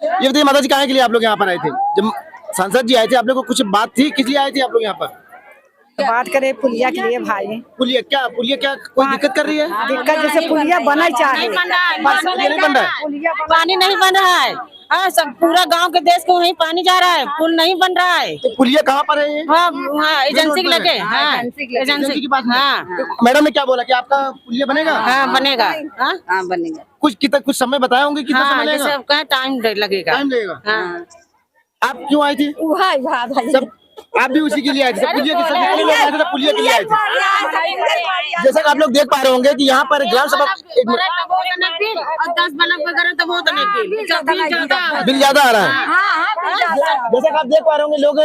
ये बताइए माता जी, कहाँ के लिए आप लोग यहाँ पर आए थे? जब सांसद जी आए थे, आप लोग को कुछ बात थी, किस लिए आए थे आप लोग यहाँ पर? बात करें पुलिया के लिए भाई। पुलिया क्या कोई दिक्कत कर रही है? दिक्कत जैसे पुलिया बना चाहे, पुलिया नहीं बन रहा है। पानी नहीं बन रहा है। हाँ, सब पूरा गांव के देश को वहीं पानी जा रहा है, पुल नहीं बन रहा है। तो पुलिया कहाँ पर है ये? हाँ हाँ, एजेंसी के लगे। हाँ, एजेंसी के पास में। हाँ तो मैडम ने क्या बोला कि आपका पुलिया बनेगा? हाँ बनेगा। हाँ बनेगा। कुछ समय बताए होंगे कितना समय लगेगा? जैसे कहा टाइम लगेगा। टाइम लगेगा। हाँ, आप क्यों आई थी? भाई सब आप भी उसी के लिए आए थे? पुलिया के सब लोग आए थे, तो पुलिया के लिए आए थे। जैसा कि आप लोग देख पा रहे होंगे कि यहाँ पर ग्राम सभा बिल ज्यादा आ रहा है। जैसा कि आप देख पा रहे होंगे, लोग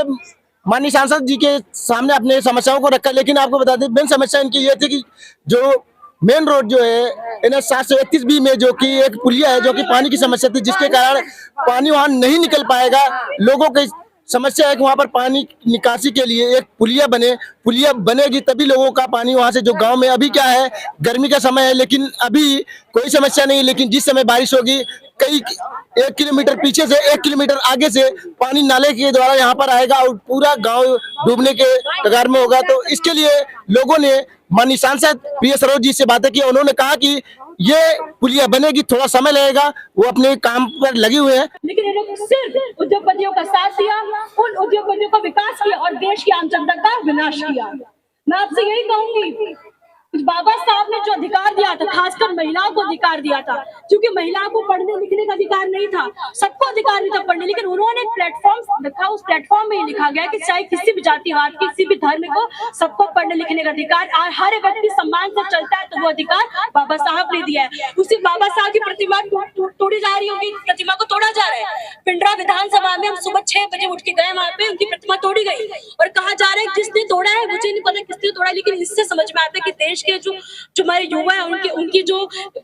माननीय सांसद जी के सामने अपने समस्याओं को रखा, लेकिन आपको बता दें मेन समस्या इनकी ये थी कि जो मेन रोड जो है NH 731B में जो कि एक पुलिया है, जो कि पानी की समस्या थी, जिसके कारण पानी वहां नहीं निकल पाएगा। लोगों की समस्या है कि वहां पर पानी निकासी के लिए एक पुलिया बने। पुलिया बनेगी तभी लोगों का पानी वहां से, जो गांव में अभी क्या है गर्मी का समय है, लेकिन अभी कोई समस्या नहीं, लेकिन जिस समय बारिश होगी कई 1 किलोमीटर पीछे से 1 किलोमीटर आगे से पानी नाले के द्वारा यहाँ पर आएगा और पूरा गांव डूबने के कगार में होगा। तो इसके लिए लोगों ने माननीय सांसद प्रिय सरोज जी से बातें की। उन्होंने कहा कि ये पुलिया बनेगी, थोड़ा समय लगेगा, वो अपने काम पर लगे हुए हैं। लेकिन इन्होंने सिर्फ उद्योगपतियों का साथ दिया, उन उद्योगपतियों का विकास किया और देश की आम जनता का विनाश किया। मैं आपसे यही कहूंगी, बाबा साहब ने जो अधिकार दिया था, खासकर महिलाओं को अधिकार दिया था, क्योंकि महिलाओं को पढ़ने लिखने का अधिकार नहीं था, सबको अधिकार नहीं था पढ़ने, लेकिन उन्होंने एक प्लेटफॉर्म रखा। उस प्लेटफॉर्म में लिखा गया कि चाहे किसी भी जातिवाद की, किसी भी धर्म को, सबको पढ़ने लिखने का अधिकार, और हर व्यक्ति सम्मान से चलता है, तो वो अधिकार बाबा साहब ने दिया है। उसी बाबा साहब की प्रतिमा तोड़ी जा रही होगी, प्रतिमा को तोड़ा जा रहा है। पिंडरा विधानसभा में हम सुबह 6 बजे उठ के गए, वहां पे उनकी प्रतिमा तोड़ी गई और कहा जा रहा है किसने तोड़ा है, मुझे नहीं पता किसने तोड़ा, लेकिन इससे समझ में आता है कि देश के जो हमारे युवा है उनकी जो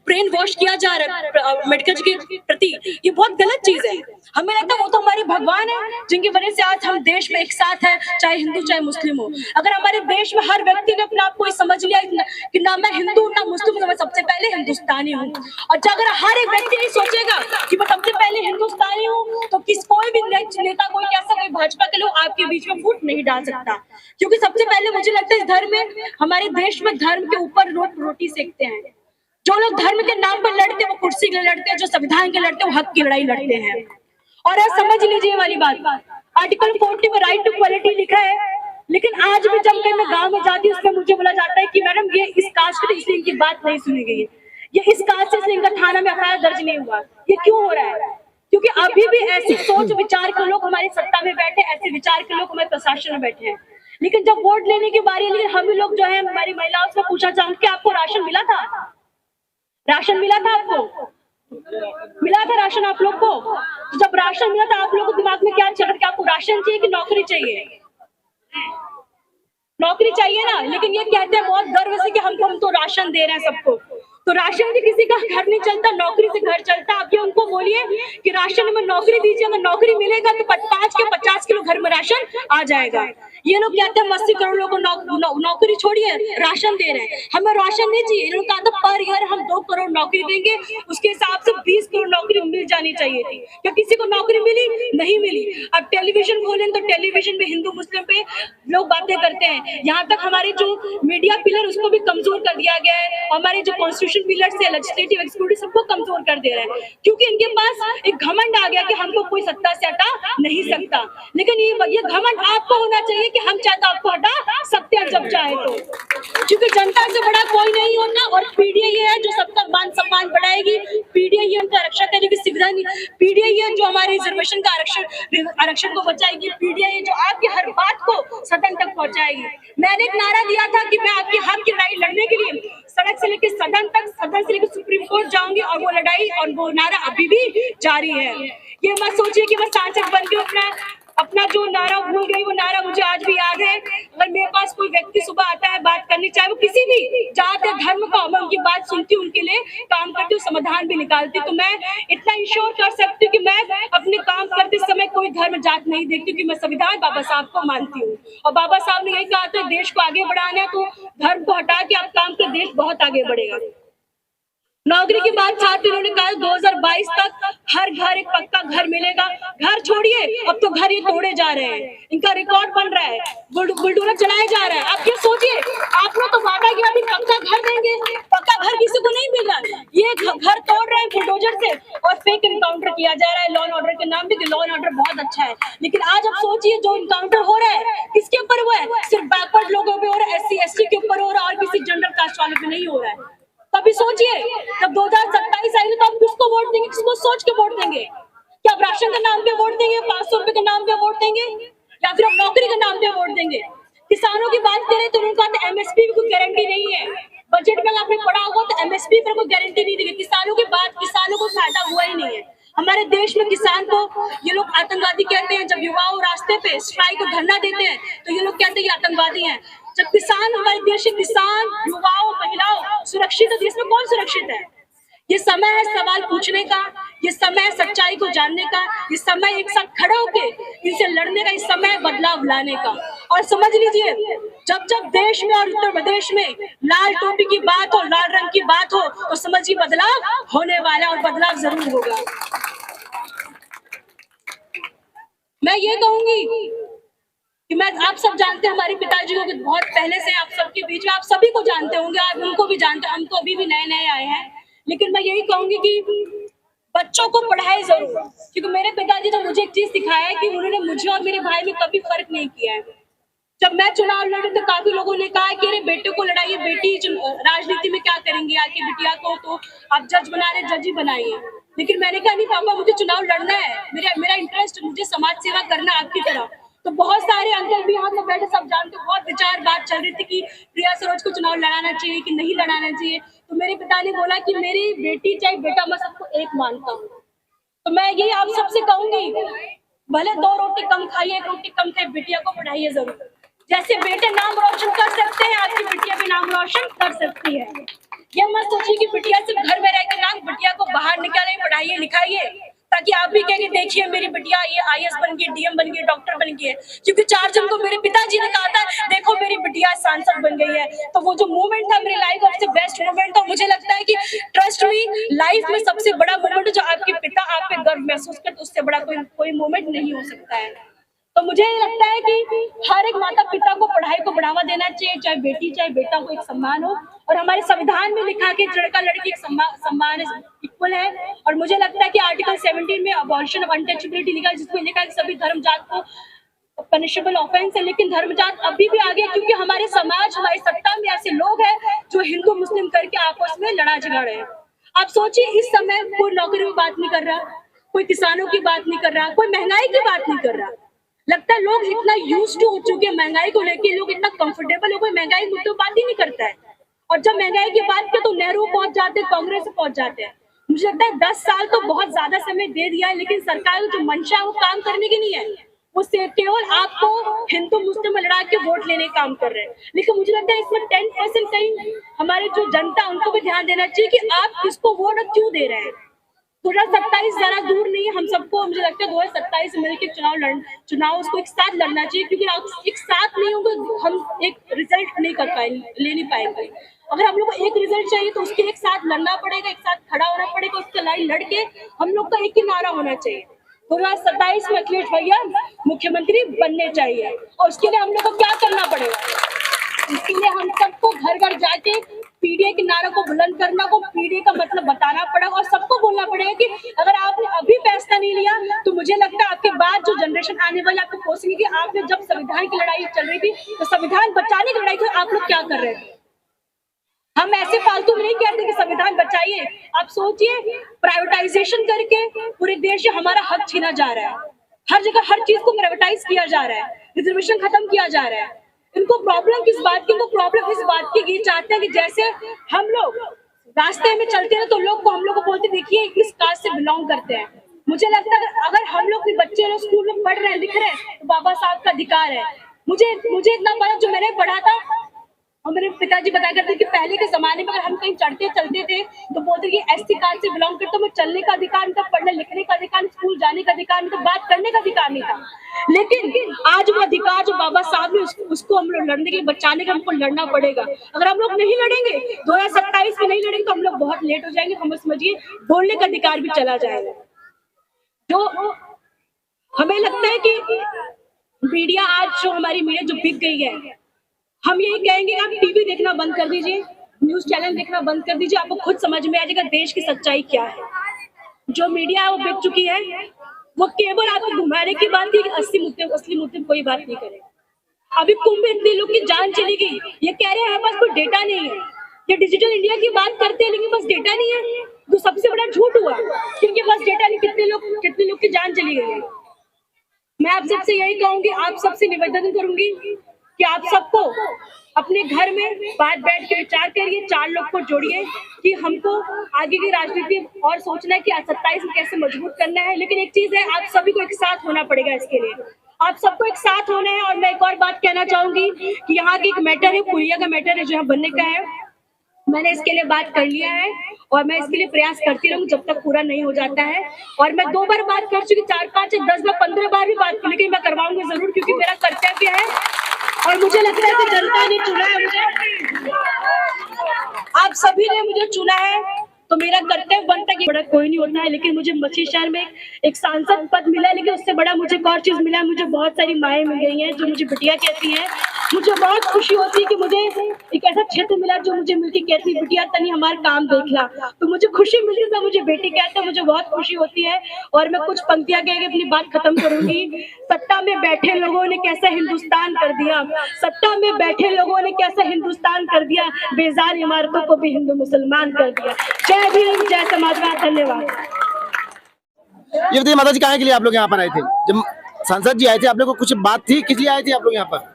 ब्रेन वॉश किया जा रहा है अम्बेडकर जी के प्रति, ये बहुत गलत चीज है। हमें लगता है वो तो हमारे भगवान है, जिनकी वजह से आज हम देश में एक साथ हैं, चाहे हिंदू चाहे मुस्लिम हो। अगर हमारे देश में हर व्यक्ति ने अपने आप को समझ लिया कि ना मैं हिंदू ना मुस्लिम, मैं सबसे पहले हिंदुस्तानी हूँ, और अगर हर एक व्यक्ति नहीं सोचेगा कि मैं सबसे पहले हिंदुस्तानी हूँ, तो कोई भी नेता, कोई कैसा, कोई भाजपा के लोग आपके बीच में फूट नहीं डाल सकता। क्योंकि सबसे पहले मुझे लगता है इस धर्म में, हमारे देश में धर्म के ऊपर रोटी सेकते हैं। जो लोग धर्म के नाम पर लड़ते हैं वो कुर्सी के लिए लड़ते हैं, जो संविधान के लड़ते हैं वो हक की लड़ाई लड़ते हैं। और आप समझ लीजिए वाली बात, आर्टिकल 40 में राइट टू क्वालिटी लिखा है, लेकिन आज भी जब मैं गांव में जाती हूँ, उसमें मुझे बोला जाता है कि मैडम ये इस कास्ट से इसलिए इनकी बात नहीं सुनी गई है, ये इस कास्ट से इसलिए इनका थाना में FIR दर्ज नहीं हुआ। ये क्यों हो रहा है? क्योंकि अभी भी ऐसी सोच विचार के लोग हमारी सत्ता में बैठे, ऐसे विचार के लोग हमारे प्रशासन में बैठे हैं। लेकिन जब वोट लेने की बारी है, हम लोग जो है, हमारी महिलाओं से पूछा जाए कि आपको राशन मिला था? राशन मिला था आपको? मिला था राशन आप लोग को? तो जब राशन मिला था, आप लोगों को दिमाग में क्या चल रहा है कि आपको राशन चाहिए कि नौकरी चाहिए? नौकरी चाहिए ना, लेकिन ये कहते हैं बहुत गर्व से कि हम तो राशन दे रहे हैं सबको। तो राशन से किसी का घर नहीं चलता, नौकरी से घर चलता। आप ये उनको बोलिए कि राशन में नौकरी दीजिए, अगर नौकरी मिलेगा तो 5 के 50 किलो घर में राशन आ जाएगा। ये लोग कहते हैं 80 करोड़ लोगों को नौकरी छोड़िए, राशन दे रहे हैं। हमें राशन नहीं चाहिए। इन्होंने कहा था पर ईयर हम 2 करोड़ नौकरी देंगे, उसके हिसाब से 20 करोड़ नौकरी मिल जानी चाहिए थी। क्या किसी को नौकरी मिली? नहीं मिली। अब टेलीविजन खोलें तो टेलीविजन में हिंदू मुस्लिम पे लोग बातें करते हैं। यहाँ तक हमारे जो मीडिया पिलर उसको भी कमजोर कर दिया गया है, हमारे जो कॉन्स्टिट्यूशन पिलर से लेजिस्लेटिव एक्सिक्यूटिव सबको कमजोर कर दे रहे हैं, क्योंकि इनके पास एक घमंड आ गया कि हमको कोई सत्ता से हटा नहीं सकता। लेकिन ये घमंड आपको होना चाहिए कि हम चाहे तो आपको हटा सकते हैं जब चाहे तो, क्योंकि जनता से बड़ा कोई नहीं होता। और पीडीआई है जो सबका मान सम्मान बढ़ाएगी, पीडीआई उनका रक्षा करेगी, संविधान, पीडीआई है जो हमारे रिजर्वेशन का आरक्षण को बचाएगी, पीडीआई जो आपकी हर बात को सदन तक पहुंचाएगी। मैंने एक नारा दिया था कि मैं आपके हक की लड़ाई लड़ने के लिए सड़क से लेकर सदन तक, सदन से लेकर सुप्रीम कोर्ट जाऊंगी, और वो लड़ाई और वो नारा अभी भी जारी है। ये मत सोचिए कि मैं सांसद बन के अपना जो नारा भूल गई, वो नारा मुझे आज भी याद है। अगर मेरे पास कोई व्यक्ति सुबह आता है बात करनी, चाहे वो किसी भी जात या धर्म का, मैं उनकी बात सुनती हूँ, उनके लिए काम करती हूँ, समाधान भी निकालती हूँ। तो मैं इतना इंश्योर कर सकती हूँ कि मैं अपने काम करते समय कोई धर्म जात नहीं देखती, क्योंकि मैं संविधान बाबा साहब को मानती हूँ। और बाबा साहब ने यही कहा था, देश को आगे बढ़ाना है तो धर्म को हटा के आप काम कर, देश बहुत आगे बढ़ेगा। नौकरी की बात साथ में उन्होंने कहा 2022 तक हर घर एक पक्का घर मिलेगा। घर छोड़िए, अब तो घर ही तोड़े जा रहे हैं, इनका रिकॉर्ड बन रहा है, बुलडोजर चलाया जा रहा है। आप ये सोचिए, आपने तो वादा किया कि पक्का घर देंगे, पक्का घर किसी को नहीं मिल रहा, ये घर तोड़ रहे हैं बुलडोजर से और फेक इनकाउंटर किया जा रहा है लॉ एंड ऑर्डर के नाम पे कि लॉ एंड ऑर्डर बहुत अच्छा है। लेकिन आज आप सोचिए जो इनकाउंटर हो रहा है किसके ऊपर हुआ है? सिर्फ बैकवर्ड लोगों पे हो रहा है, SC ST के ऊपर हो रहा है और किसी जनरल कास्ट वालों पे नहीं हो रहा है। कभी सोचिए, जब 2027 आएगी तो आप किसको वोट देंगे? किसको सोच के वोट देंगे? क्या आप राशन के नाम पे वोट देंगे, 500 रुपए के नाम पे वोट देंगे, या फिर आप नौकरी के नाम पे वोट देंगे? किसानों की बात करें तो उनका MSP की कोई गारंटी नहीं है। बजट में आपने पढ़ा होगा तो MSP पर कोई गारंटी नहीं दी। किसानों की बात, किसानों को फायदा हुआ ही नहीं है। हमारे देश में किसान को ये लोग आतंकवादी कहते हैं। जब युवाओं रास्ते पे स्ट्राइक और धरना देते हैं तो ये लोग कहते हैं ये आतंकवादी हैं। जब किसान, हमारे देश के किसान, युवाओं, महिलाओं सुरक्षित है, देश में कौन सुरक्षित है? ये समय है सवाल पूछने का, ये समय है सच्चाई को जानने का, ये समय एक साथ खड़े होके इनसे लड़ने का, ये समय है बदलाव लाने का। और समझ लीजिए, जब जब देश में और उत्तर प्रदेश में लाल टोपी की बात हो, लाल रंग की बात हो, तो समझिए बदलाव होने वाला है और बदलाव जरूर होगा। मैं ये कहूंगी कि मैं, आप सब जानते हैं हमारे पिताजी को बहुत पहले से, आप सबके बीच में, आप सभी को जानते होंगे, आप उनको भी जानते हैं, हम तो अभी भी नए नए आए हैं। लेकिन मैं यही कहूंगी कि बच्चों को पढ़ाए जरूर, क्योंकि मेरे पिताजी ने मुझे एक चीज सिखाया है कि उन्होंने मुझे और मेरे भाई में कभी फर्क नहीं किया है। जब मैं चुनाव लड़ी तो काफी लोगों ने कहा कि अरे बेटे को लड़ाइए, बेटी राजनीति में क्या करेंगे आके, बिटिया को तो आप जज बना रहे, जज ही बनाइए। लेकिन मैंने कहा नहीं पापा, मुझे चुनाव लड़ना है, मेरा इंटरेस्ट, मुझे समाज सेवा करना आपकी तरह। तो बहुत सारे अंकल भी यहाँ पे बैठे, सब जानते, बहुत विचार बात चल रही थी कि प्रिया सरोज को चुनाव लड़ाना चाहिए कि नहीं लड़ाना चाहिए। तो मेरे पिता ने बोला कि मेरी बेटी चाहे बेटा, मैं सबको एक मानता हूँ। तो मैं यही आप सबसे कहूंगी, भले 2 रोटी कम खाइए, 1 रोटी कम खाइए, बिटिया को पढ़ाइए जरूर। जैसे बेटे नाम रोशन कर सकते हैं, आपकी बिटिया भी नाम रोशन कर सकती है। ये मत सोचिए कि बिटिया सिर्फ घर में रह के नाम, बिटिया को बाहर निकालिए, पढ़ाइए लिखाइए, ताकि आप भी कहेंगे देखिए मेरी बिटिया ये IAS बन गई, DM बन गई, डॉक्टर बन गई है। क्योंकि 4 जन को मेरे पिताजी ने कहा था देखो मेरी बिटिया सांसद बन गई है। तो वो जो मोमेंट था मेरी लाइफ का सबसे बेस्ट मोमेंट था। मुझे लगता है कि ट्रस्ट मी, लाइफ में सबसे बड़ा मोमेंट जो आपके पिता आप पे गर्व महसूस करते, उससे बड़ा कोई मोमेंट नहीं हो सकता है। तो मुझे लगता है कि हर एक माता पिता को पढ़ाई को बढ़ावा देना चाहिए, चाहे बेटी चाहे बेटा को एक सम्मान हो। और हमारे संविधान में लिखा कि लड़का लड़की एक सम्मान इक्वल है। और मुझे लगता है कि आर्टिकल 17 में अबॉर्शन ऑफ अनटचेबिलिटी लिखा है, जिसमें लिखा है कि सभी धर्म जात को पनिशेबल ऑफेंस है। लेकिन धर्म जात अभी भी आगे, क्योंकि हमारे समाज, हमारी सत्ता में ऐसे लोग हैं जो हिंदू मुस्लिम करके आपस में लड़ा झगड़ रहे हैं। आप सोचिए, इस समय कोई नौकरी की बात नहीं कर रहा, कोई किसानों की बात नहीं कर रहा, कोई महंगाई की बात नहीं कर रहा। लगता है लोग इतना यूज्ड टू हो चुके हैं महंगाई को लेके, लोग इतना कंफर्टेबल हो, कोई महंगाई मुद्दों बात ही नहीं करता है। और जब महंगाई की बात की तो नेहरू पहुंच जाते हैं, कांग्रेस से पहुंच जाते हैं। मुझे लगता है 10 साल तो बहुत ज्यादा समय दे दिया है, लेकिन सरकार की जो मंशा है वो काम करने की नहीं है, वो केवल आपको हिंदू मुस्लिम में लड़ा के वोट लेने का काम कर रहे हैं। लेकिन मुझे लगता है इसमें 10% कहीं हमारे जो जनता, उनको भी ध्यान देना चाहिए कि आप किसको वोट क्यों दे रहे हैं। 2027 ज्यादा दूर नहीं है, हम सबको, मुझे लगता है 2027 से मिलकर चुनाव उसको एक साथ लड़ना चाहिए। क्योंकि आप एक साथ नहीं होंगे, हम एक रिजल्ट नहीं कर पाएंगे, ले नहीं पाएंगे। अगर हम लोग को एक रिजल्ट चाहिए तो उसके एक साथ लड़ना पड़ेगा, एक साथ खड़ा होना पड़ेगा, उसके लड़ाई लड़के हम लोग का एक ही नारा होना चाहिए, 2027 में अखिलेश भैया मुख्यमंत्री बनने चाहिए। और उसके लिए हम लोग को क्या करना पड़ेगा? इसके लिए हम सबको घर घर जाके PDA के नारे को बुलंद करना, को PDA का मतलब बताना पड़ेगा और सबको बोलना पड़ेगा कि अगर आपने अभी फैसला नहीं लिया तो मुझे लगता है आपके बाद जो जनरेशन आने वाले आपको पूछेंगे कि आपने जब संविधान की लड़ाई चल रही थी तो संविधान बचाने की लड़ाई थी, आप लोग क्या कर रहे थे? हम ऐसे फालतू में नहीं कहते कि संविधान बचाइए। आप सोचिए, प्राइवेटाइजेशन करके पूरे देश से हमारा हक छीना जा रहा है, हर जगह हर चीज को प्राइवेटाइज किया जा रहा है, रिजर्वेशन खत्म किया जा रहा है। इनको प्रॉब्लम किस बात की? इनको प्रॉब्लम इस बात की, ये चाहते हैं कि जैसे हम लोग रास्ते में चलते हैं तो लोग को, हम लोग को बोलते देखिए किस कास्ट से बिलोंग करते हैं। मुझे लगता है अगर हम लोग के बच्चे लोग स्कूल में पढ़ रहे हैं, लिख रहे हैं, तो बाबा साहब का अधिकार है। मुझे इतना पता, जो मैंने पढ़ा था और मेरे पिताजी बताया करते कि पहले के जमाने में अगर हम कहीं चलते थे तो बोलते कि SC कास्ट से बिलोंग करते, तो चलने का अधिकार नहीं था, पढ़ने लिखने का अधिकार, स्कूल जाने का अधिकार नहीं था, बात करने का अधिकार नहीं था। लेकिन आज वो अधिकार जो बाबा साहब ने उसको हम लोग लड़ने के लिए, बचाने के लिए हमको लड़ना पड़ेगा। अगर हम लोग नहीं लड़ेंगे, 2027 में नहीं लड़ेंगे तो हम लोग बहुत लेट हो जाएंगे। हम समझिए बोलने का अधिकार भी चला जाएगा। जो हमें लगता है कि मीडिया आज जो हमारी मीडिया जो बिक गई है, हम यही कहेंगे कि आप टीवी देखना बंद कर दीजिए, न्यूज चैनल देखना बंद कर दीजिए, आपको खुद समझ में आ जाएगा देश की सच्चाई क्या है। जो मीडिया है वो बिक चुकी है, वो केवल आपको घुमाने की बात की, असली मुद्दे कोई बात नहीं करे। अभी कुंभ में इतने लोग की जान चली गई, ये कह रहे हैं हमारे पास कोई डेटा नहीं है। ये डिजिटल इंडिया की बात करते हैं लेकिन बस डेटा नहीं है, तो सबसे बड़ा झूठ हुआ क्योंकि बस डेटा नहीं, कितने लोग की जान चली गई है। मैं आप सबसे यही कहूंगी, आप सबसे निवेदन करूंगी कि आप सबको अपने घर में बात बैठ के विचार करिए, 4 लोग को जोड़िए कि हमको आगे की राजनीति और सोचना है कि 27 में कैसे मजबूत करना है। लेकिन एक चीज है, आप सभी को एक साथ होना पड़ेगा इसके लिए, आप सबको एक साथ होना है। और मैं एक और बात कहना चाहूंगी कि यहाँ की एक मैटर है, पुलिया का मैटर है जो यहाँ बनने का है, मैंने इसके लिए बात कर लिया है और मैं इसके लिए प्रयास करती रहूंगी जब तक पूरा नहीं हो जाता है। और मैं 2 बार बात कर चुकी, 4, 5, 10 बार, 15 बार भी बात की, लेकिन मैं करवाऊंगी जरूर क्योंकि मेरा कर्तव्य है और मुझे लगता है कि जनता ने चुना है मुझे, आप सभी ने मुझे चुना है, तो मेरा कर्तव्य बनता है कि बड़ा कोई नहीं होता है। लेकिन मुझे मछली शहर में एक सांसद पद मिला है, लेकिन उससे बड़ा मुझे एक और चीज मिला है, मुझे बहुत सारी माएँ मिल गई हैं जो मुझे बिटिया कहती हैं। मुझे बहुत खुशी होती है कि मुझे एक ऐसा क्षेत्र मिला जो मुझे मिलकर कहती है बिटिया तनी हमारा काम देखला, तो मुझे खुशी मिलती है। मुझे बेटी कहते हैं, मुझे बहुत खुशी होती है। और मैं कुछ पंक्तियां कह के अपनी बात खत्म करूंगी। सत्ता में बैठे लोगों ने कैसा हिंदुस्तान कर दिया, सत्ता में बैठे लोगों ने कैसा हिंदुस्तान कर दिया, बेजार इमारतों को भी हिंदू मुसलमान कर दिया। जय भीम, जय समाजवाद, धन्यवाद। ये बताइए माता जी, कहाँ के लिए आप लोग यहाँ पर आए थे? जब सांसद जी आए थे, आप लोग को कुछ बात थी, किस लिए आए थे आप लोग यहाँ पर?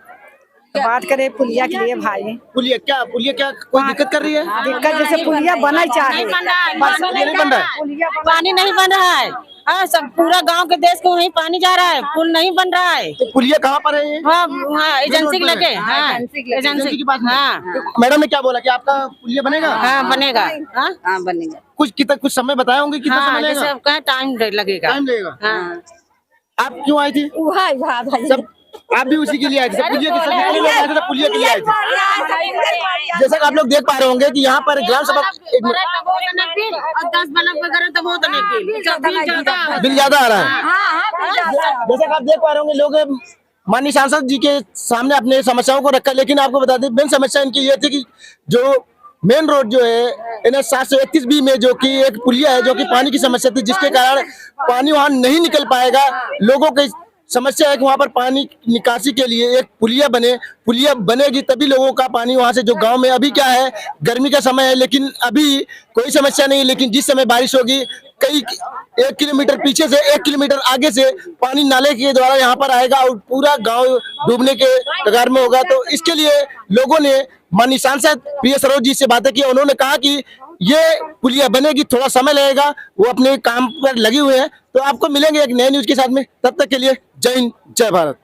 बात करे पुलिया के लिए भाई। पुलिया क्या कोई दिक्कत कर रही है? दिक्कत जैसे पुलिया बना चाहिए, पुलिया नहीं बन रहा है। पानी नहीं बन रहा है। हाँ, सब पूरा गांव के देश को वहीं पानी जा रहा है, पुल नहीं बन रहा है। तो पुलिया कहाँ पर है ये? हाँ, एजेंसी के लगे, हाँ एजेंसी के पास में। हाँ। तो मैडम ने क्या बोला कि आपका पुलिया बनेगा? हाँ बनेगा, हाँ बनेगा। कुछ समय बताए होंगे कितना समय लगेगा? जैसे कहा टाइम लगेगा। टाइम लगेगा। हाँ। आप क्यों आई थी? भाई सब आप भी उसी के लिए आए थे? पुलिया के सब जितने लोग आए थे सब पुलिया के लिए आए थे। जैसा कि आप लोग देख पा रहे होंगे कि यहाँ पर ग्राम सभा बिल ज्यादा आ रहा है। जैसा कि आप देख पा रहे होंगे, लोग माननीय सांसद जी के सामने अपने समस्याओं को रखा, लेकिन आपको बता दें मेन समस्या इनकी ये थी कि जो मेन रोड जो है NH 731B में जो कि एक पुलिया है जो कि पानी की समस्या थी, जिसके कारण पानी वहां नहीं निकल पाएगा। लोगों की समस्या है कि वहां पर पानी निकासी के लिए एक पुलिया बनेगी तभी लोगों का पानी वहां से, जो गांव में अभी क्या है गर्मी का समय है लेकिन अभी कोई समस्या नहीं है, लेकिन जिस समय बारिश होगी कई 1 किलोमीटर पीछे से 1 किलोमीटर आगे से पानी नाले के द्वारा यहाँ पर आएगा और पूरा गांव डूबने के कगार में होगा। तो इसके लिए लोगों ने माननीय सांसद प्रिय सरोज जी से बातें की। उन्होंने कहा कि ये पुलिया बनेगी, थोड़ा समय लगेगा, वो अपने काम पर लगे हुए हैं। तो आपको मिलेंगे एक नए न्यूज के साथ में, तब तक के लिए जय हिंद, जय भारत।